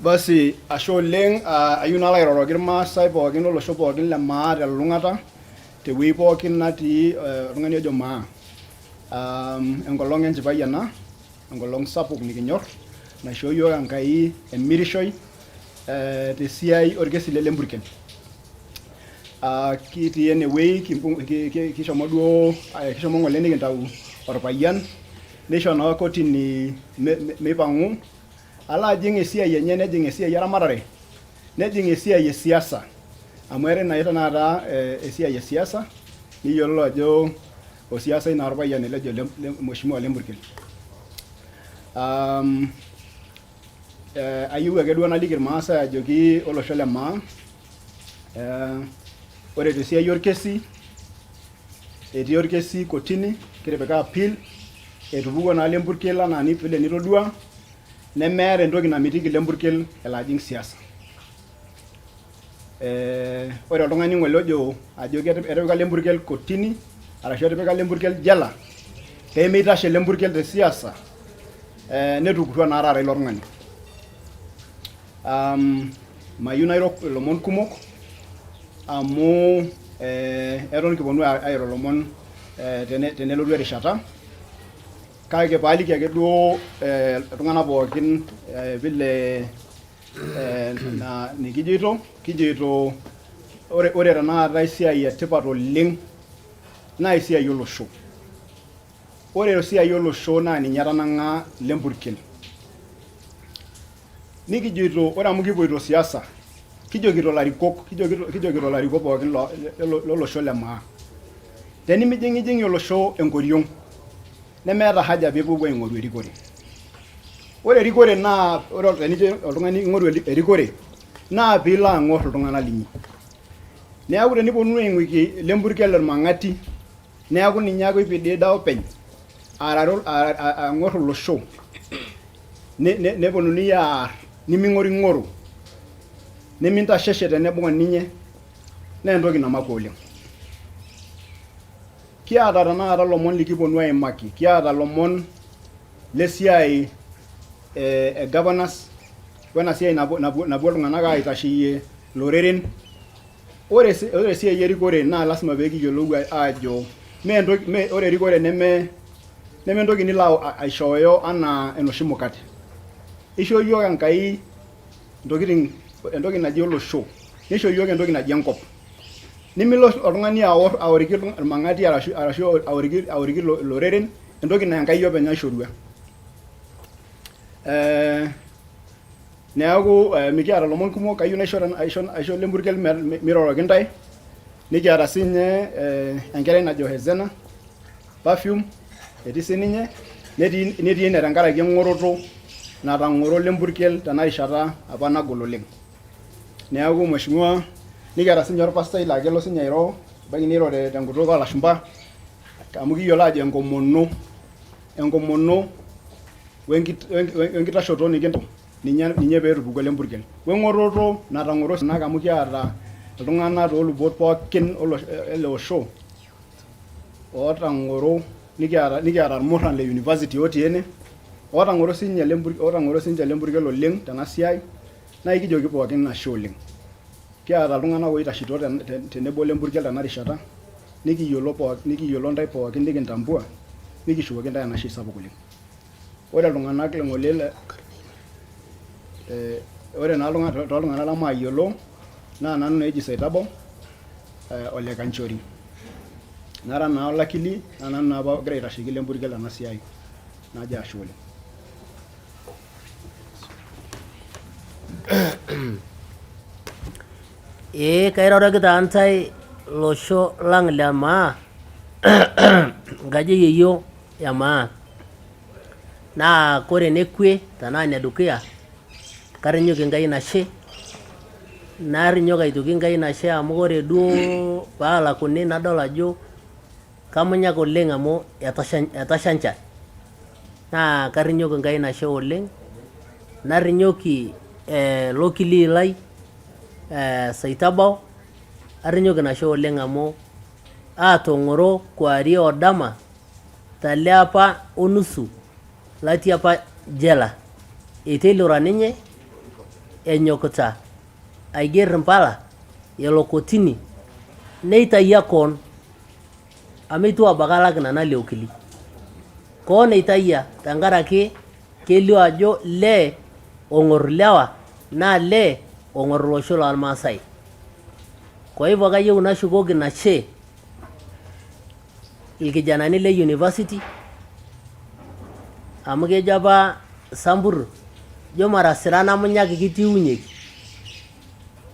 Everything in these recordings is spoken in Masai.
Basi ashe oleng ayieu nalo airoroki irmaasai pookin olosho pookin le maa telulung'ata tewueji pookin natii oltung'ani ojo maa. Enkolong enchipai ena, enkolong sapuk nikinyorr naishoo yiok Enkai emirishoi tesiai orkesi le Lemburken. Kitii enewueji kishomo ng'ole nikintau orpayian neisho naa kotini meipang'u alo ajing esiai enye, nejing esiai eramatare, nejing esiai esiasa amu eetai naa tenakata esiai esiasa niyiolou ajo osiasai naa orpayian ele ojo Mheshimiwa Lemburken. Ayieu ake duo naliki irmaasai ajoki olosho le maa ore tesiai orkesi etii orkesi kotini kitipika appeal etupukuo naa Lemburken enaa vile nitodua nemeeta entoki namitiki Lemburken elo ajing siasa. Ore oltung'ani ng'ole ojo ajo etipika Lemburken kotini arashu etipika Lemburken jela peemeitashe Lemburken te siasa netukutua naa taata ilo tung'ani. Mayieu nairo ilomon kumok amu eton kiponu airo ilomon tenelotu erishata, kake paaliki ake duo iltung'anak pookin vile kijoito ore tenakata esiai etipat oleng naa esiai olosho. Ore esiai olosho naa ninye etanang'a Lemburken. Nikijoito ore amu kipuoito siasa, kijokito ilarikok pookin lolosho le maa tenimijing'ijing'i olosho enkoriong nemeeta haja piipuopuo aing'oru erikore. Ore erikore naa ore tenijo oltung'ani aing'oru erikore naa piilo ang'orr iltung'anak linyi. Neeku teniponunui aing'uiki Lemburken ormang'ati neeku ninye ake oipidida openy ang'orr olosho neponunui aarr niming'oring'oro nimintasheshe tenebo oninye naa entoki namakwa oleng. Kiata tenakata lomon likiponu aimaki, kiata lomon lesiai e governance wena siai napuo iltung'anak aitasheyie loreren. Ore esiai erikore naa lasima peekiyiolou ajo ore erikore neme entoki nilo aishooyo anaa enoshi mukate. Ishoo yiok Enkai entoki naji olosho, nishoo yiok entoki naji enkop. Nimilo oltung'ani aoriki irmang'ati arashu aoriki loreren entoki naa Enkai openy naishorua. Neeku mikiata lomon kumok, ayieu aisho Lemburken miroroki ntae. Nikiata siinye enkerai najo Hezena Perfume etii sininye netii ine tenkaraki eng'oroto natang'oro Lemburken tena rishata apa nagol oleng. Neeku Mheshimiwa nikiata siinye orpastai laa kelo siinye airo ebaiki niro tenkutuk oolashumpa amu kiyiolo ajo enkomono wenkitashoto nikincho ninye peetupukuo Lemburken. Weng'oroto natang'oro amu kiata iltung'anak toolubot pookin ele osho ootang'oro nikiata irmurran le university otii ene ootang'oro siinche Lemburken oleng tena siai naa kijoki pookin ashe oleng. Kiata iltung'anak oitashito tenebo Lemburken tena rishata nikiyiolo ntae pookin nikintambua nikishukoki ntae enashe sapuk oleng. Ore iltung'anak ng'ole ore naa toltung'anak lemayiolo naa nanu naa eji Saitabau ole Kanchori. Nara naa olakili naa nanu naa apa ogira aitasheki Lemburken tena siai najo ashe oleng. Kairoroki taa ntae losho lang le maa nkaji eyeyio e maa naa kore nekwe tenaa nedukuya karinyoki Enkai nashe narinyoki aitoki Enkai nashe amu ore duo paalakuni nadol ajo kamunyak oleng amu etasha nchan naa karinyoki Enkai nashe oleng. Narinyoki lokili lai Saitabau arinyoki nashe oleng amu aatong'oro kuarie odama tele apa onusu latii apa jela etelura ninye enyokita aiger mpala elo kotini neitayia koon amu itu abaki alak nena le okili koon eitayia tenkaraki kelio ajo lee ong'or lewa naa lee ong'or olosho lormaasai. Kwa hivyo kayieu nashukoki nashe ilkijanani le university amu kejo apa Samburu jo mara sira namunyaki kitiunyeki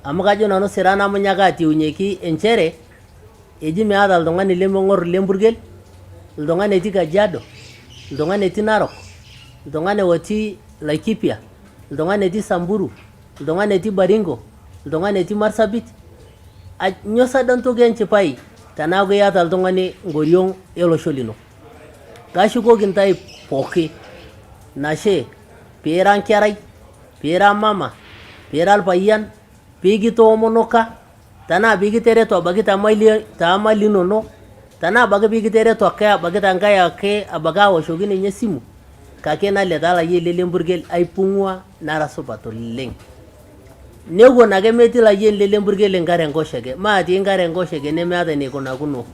amu kajo nanu sira namunyaki atiunyeki enchere eji meeta oltung'ani lemeng'or Lemburgel, oltung'ani etii Kajiado, oltung'ani etii Narok, oltung'ani otii Laikipia, oltung'ani etii Samburu, oltung'ani etii Baringo, oltung'ani etii Marsabit. Nyoo sada ntoki enchipai tenaaku iyata oltung'ani nkoriong olosho lino. Kashukoki ntae pooki nashe piira nkerai, piira mama, piira irpayian, pikitoomonoka tenaa pikitereto abaki taamali inonok, tenaa abaki pikitereto ake abaki tenkae ake abaki awoshoki ninye esimu kake nalet alayie le Lemburgel aipung'ua nara supat oleng. Newuon ake metii layieni le Lemburgel enkare Enkosheke, maatii enkare Enkosheke nemeeta enikunakuno.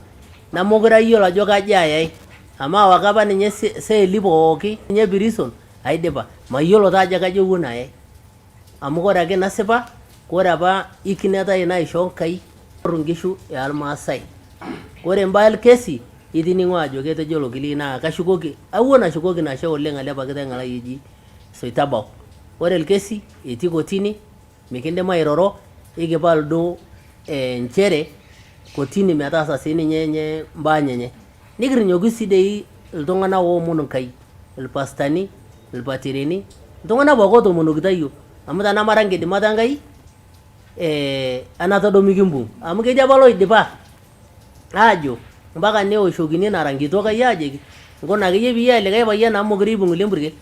Namokure ayiolo ajo kaji ayai amu awaki apa ninye seeli pooki ninye Prison aidipa mayiolo taa ajo kaji ewuon ayai amu kore ake nasipa kore apa ikinet ai naishoo Enkai orr nkishu ormaasai. Kore mbaa orkesi itining'o ajo ketejo ilo kili naa kashukoki awuon ashukoki nashe oleng ele pakitai ng'alai oji Soitabau. Ore orkesi etii kotini mikindim airoro ikipal duo nchere kotini metaasa sininye mbaa enyenye. Nikirinyoki sii dei iltung'anak oomon Enkai, ilpastani, ilpatirini, iltung'anak pooki ootomonokita iyiok amu tenamara nkidimat Enkai enata duo mikimbung' amu ketii apa loidipa aajo mpaka neoshokini nara nkitok ai aajoki nkuna akeyie piiyie likae payian amu mokure eibung' Lemburgel.